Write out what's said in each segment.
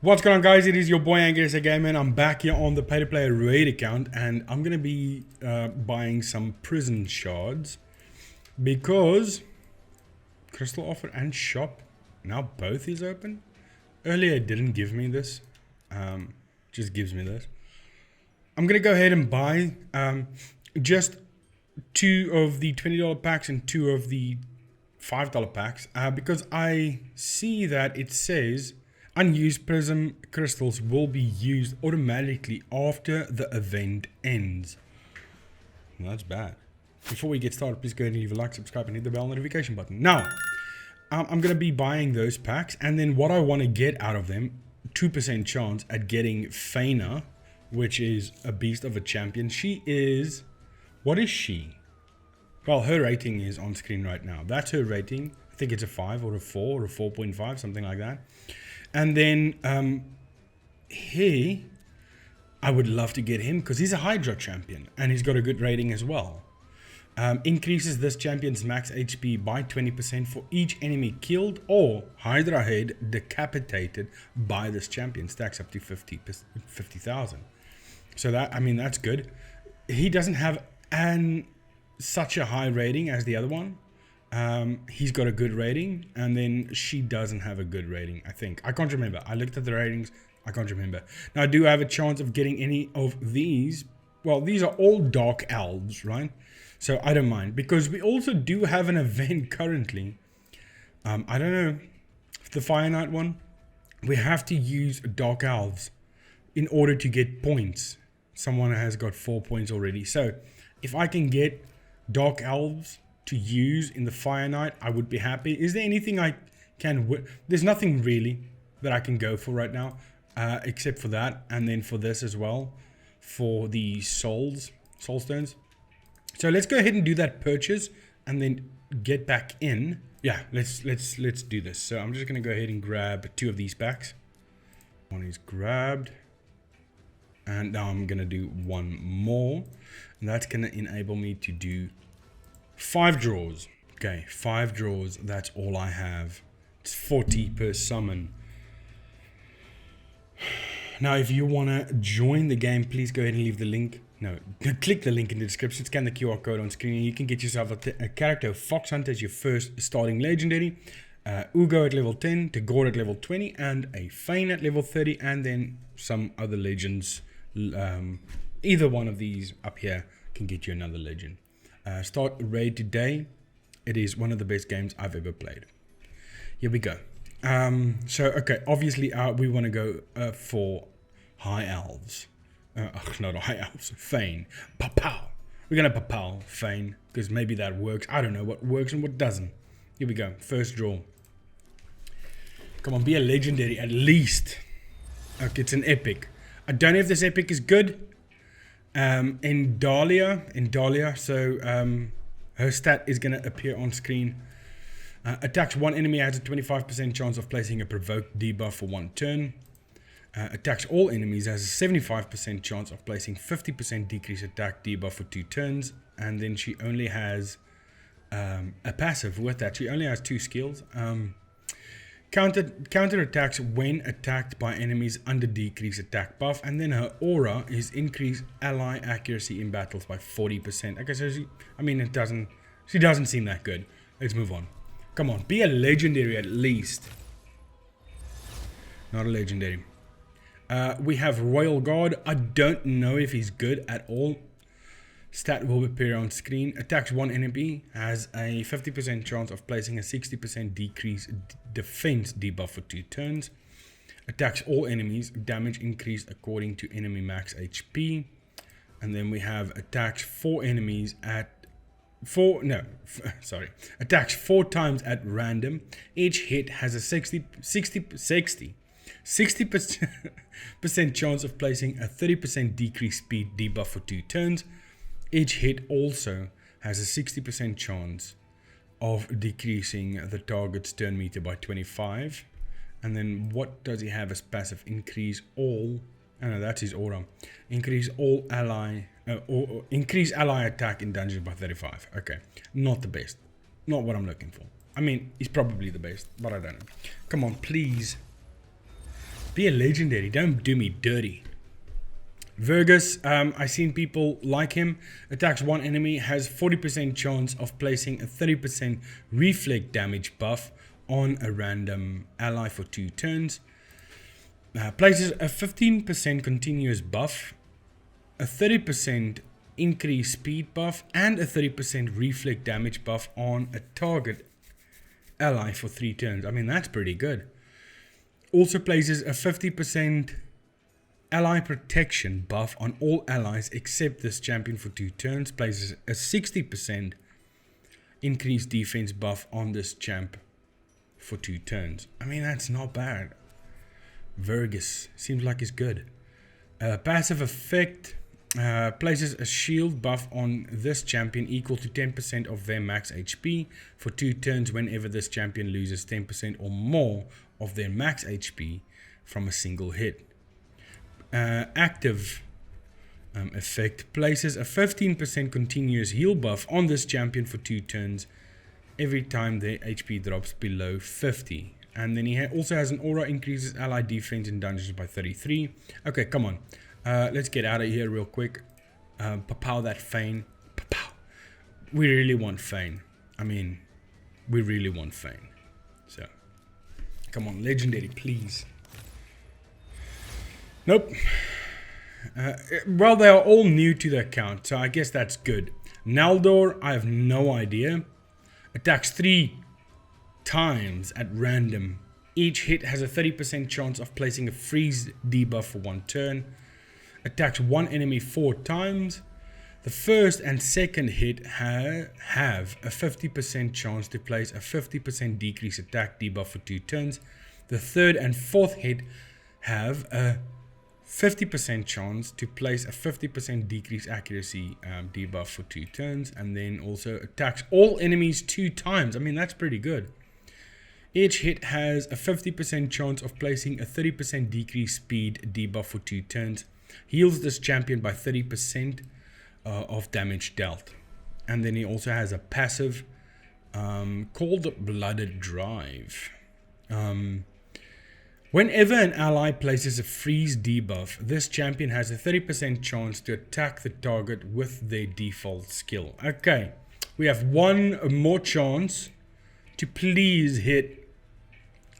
What's going on, guys? It is your boy Angrysagamer, and I'm back here on the pay-to-play raid account, and I'm going to be buying some Prism Shards because Crystal Offer and Shop, now both is open. Earlier it didn't give me this, just gives me this. I'm going to go ahead and buy just 2 of the $20 packs and 2 of the $5 packs because I see that it says unused prism crystals will be used automatically after the event ends. Well, that's bad. Before we get started, please go ahead and leave a like, subscribe, and hit the bell notification button. Now, I'm going to be buying those packs, and then what I want to get out of them, 2% chance at getting Fayne, which is a beast of a champion. She is... What is she? Well, her rating is on screen right now. That's her rating. I think it's a 5 or a 4 or a 4.5, something like that. And then he, I would love to get him because he's a Hydra champion and he's got a good rating as well. Increases this champion's max HP by 20% for each enemy killed or Hydra head decapitated by this champion. Stacks up to 50,000. So that, I mean, that's good. He doesn't have such a high rating as the other one. He's got a good rating, and then she doesn't have a good rating, I think. I can't remember. I looked at the ratings. I can't remember. Now, I do have a chance of getting any of these. Well, these are all dark elves, right? So I don't mind, because we also do have an event currently. I don't know, the Fire Knight one. We have to use dark elves in order to get points. Someone has got 4 points already. So if I can get dark elves to use in the Fire Knight, I would be happy. Is there anything I can... There's nothing really that I can go for right now, except for that, and then for this as well, for the soul stones. So let's go ahead and do that purchase, and then get back in. Yeah, let's do this. So I'm just gonna go ahead and grab 2 of these packs. One is grabbed, and now I'm gonna do 1 more, and that's gonna enable me to do 5 draws. Okay, 5 draws. That's all I have. It's 40 per summon. Now, if you want to join the game, please go ahead and leave the link. No, click the link in the description. Scan the QR code on screen, and you can get yourself a character. Fox Hunter as your first starting legendary. Uugo at level 10, Tagor at level 20, and a Fayne at level 30, and then some other legends. Either one of these up here can get you another legend. Start raid today. It is one of the best games I've ever played. Here we go. So okay, obviously we want to go for high elves. Not high elves. Fayne. Pa-Pow. We're gonna Pa-Pow Fayne because maybe that works. I don't know what works and what doesn't. Here we go. First draw. Come on, be a legendary at least. Okay, it's an epic. I don't know if this epic is good. In Dahlia, so her stat is going to appear on screen. Attacks one enemy, has a 25% chance of placing a provoked debuff for 1 turn. Attacks all enemies, has a 75% chance of placing 50% decrease attack debuff for 2 turns. And then she only has a passive with that. She only has 2 skills. Counter attacks when attacked by enemies under decrease attack buff, and then her aura is increase ally accuracy in battles by 40%. Okay, so she doesn't seem that good. Let's move on. Come on, be a legendary at least. Not a legendary. We have Royal Guard. I don't know if he's good at all. Stat will appear on screen. Attacks one enemy, has a 50% chance of placing a 60% decrease defense debuff for 2 turns. Attacks all enemies, damage increased according to enemy max HP. And then we have attacks 4 enemies at attacks 4 times at random. Each hit has a 60% chance of placing a 30% decrease speed debuff for 2 turns. Each hit also has a 60% chance of decreasing the target's turn meter by 25. And then what does he have as passive? Increase all... Oh no, that's his aura. Increase all ally... increase ally attack in dungeons by 35. Okay, not the best. Not what I'm looking for. I mean, he's probably the best, but I don't know. Come on, please. Be a legendary. Don't do me dirty. Vergus, I've seen people like him. Attacks one enemy, has 40% chance of placing a 30% reflect damage buff on a random ally for 2 turns. Places a 15% continuous buff, a 30% increased speed buff, and a 30% reflect damage buff on a target ally for 3 turns. I mean, that's pretty good. Also places a 50% ally protection buff on all allies except this champion for 2 turns. Places a 60% increased defense buff on this champ for 2 turns. I mean, that's not bad. Vergus seems like it's good. Passive effect places a shield buff on this champion equal to 10% of their max HP for 2 turns whenever this champion loses 10% or more of their max HP from a single hit. Active effect places a 15% continuous heal buff on this champion for 2 turns every time their HP drops below 50. And then he also has an aura, increases ally defense in dungeons by 33. Okay, come on. Let's get out of here real quick. Pa-Pow that Fayne. Pa-Pow. We really want Fayne. I mean, we really want Fayne. So, come on, legendary, please. Nope. Well, they are all new to the account, so I guess that's good. Naldor, I have no idea. Attacks 3 times at random. Each hit has a 30% chance of placing a freeze debuff for 1 turn. Attacks 1 enemy 4 times. The first and second hit have a 50% chance to place a 50% decrease attack debuff for 2 turns. The third and fourth hit have a 50% chance to place a 50% decrease accuracy debuff for 2 turns. And then also attacks all enemies 2 times. I mean, that's pretty good. Each hit has a 50% chance of placing a 30% decrease speed debuff for 2 turns. Heals this champion by 30% of damage dealt. And then he also has a passive called Blooded Drive. Whenever an ally places a freeze debuff, this champion has a 30% chance to attack the target with their default skill. Okay, we have one more chance to please hit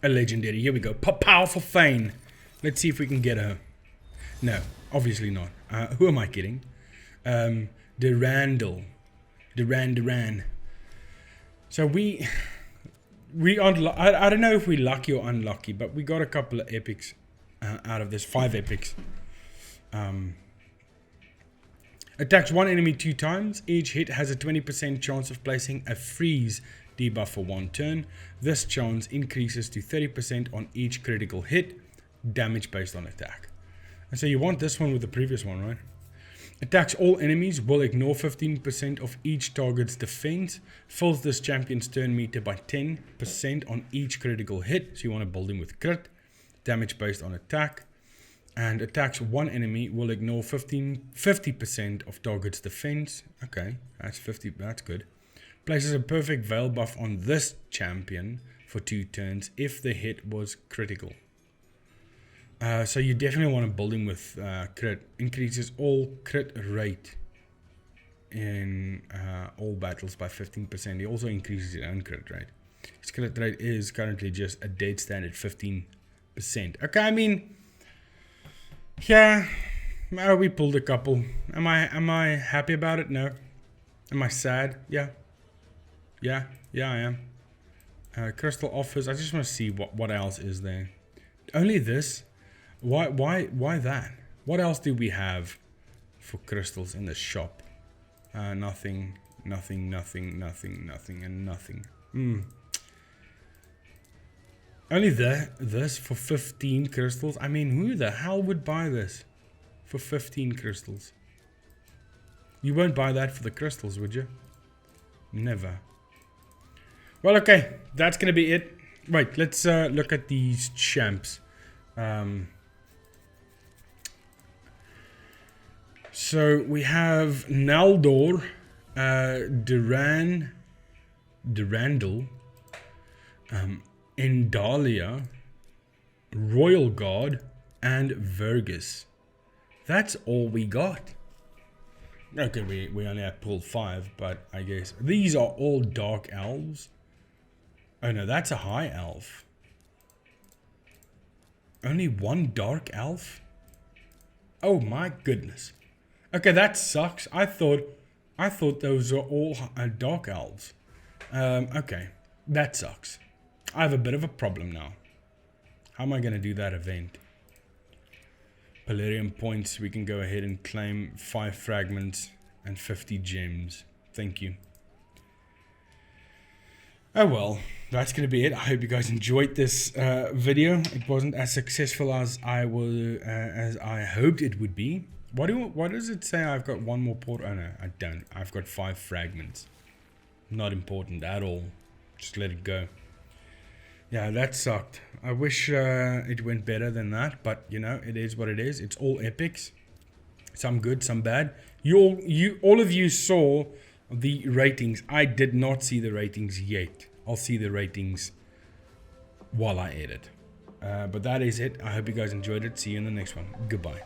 a legendary. Here we go. Pa-Pow for Fayne. Let's see if we can get her. No, obviously not. Who am I kidding? Durandal. Duran. So we I don't know if we're lucky or unlucky, but we got a couple of epics out of this. 5 epics. Attacks 1 enemy 2 times. Each hit has a 20% chance of placing a freeze debuff for 1 turn. This chance increases to 30% on each critical hit, damage based on attack. And so you want this one with the previous one, right? Attacks all enemies, will ignore 15% of each target's defense, fills this champion's turn meter by 10% on each critical hit, so you want to build him with crit, damage based on attack, and attacks 1 enemy, will ignore 50% of target's defense. Okay, that's 50, that's good. Places a perfect veil buff on this champion for 2 turns if the hit was critical. So you definitely want to build him with crit. Increases all crit rate in all battles by 15%. He also increases his own crit rate. His crit rate is currently just a dead standard 15%. Okay, I mean, yeah, we pulled a couple. Am I happy about it? No. Am I sad? Yeah. Yeah, I am. Crystal offers. I just want to see what else is there. Only this. Why that? What else do we have for crystals in the shop? Nothing, and nothing. Only this for 15 crystals? I mean, who the hell would buy this for 15 crystals? You won't buy that for the crystals, would you? Never. Well, okay, that's gonna be it. Right, let's look at these champs. So we have Naldor, Durandal, Endalia, Royal Guard, and Vergus. That's all we got. Okay, we only have pulled 5, but I guess these are all dark elves. Oh no, that's a high elf. Only one dark elf? Oh my goodness. Okay, that sucks. I thought those are all dark elves. Okay, that sucks. I have a bit of a problem now. How am I going to do that event? Palladium points, we can go ahead and claim 5 fragments and 50 gems. Thank you. Oh well, that's going to be it. I hope you guys enjoyed this video. It wasn't as successful as I hoped it would be. What does it say? I've got one more port. Oh no, I don't. I've got 5 fragments. Not important at all. Just let it go. Yeah, that sucked. I wish it went better than that, but you know, it is what it is. It's all epics. Some good, some bad. All of you saw the ratings. I did not see the ratings yet. I'll see the ratings while I edit. But that is it. I hope you guys enjoyed it. See you in the next one. Goodbye.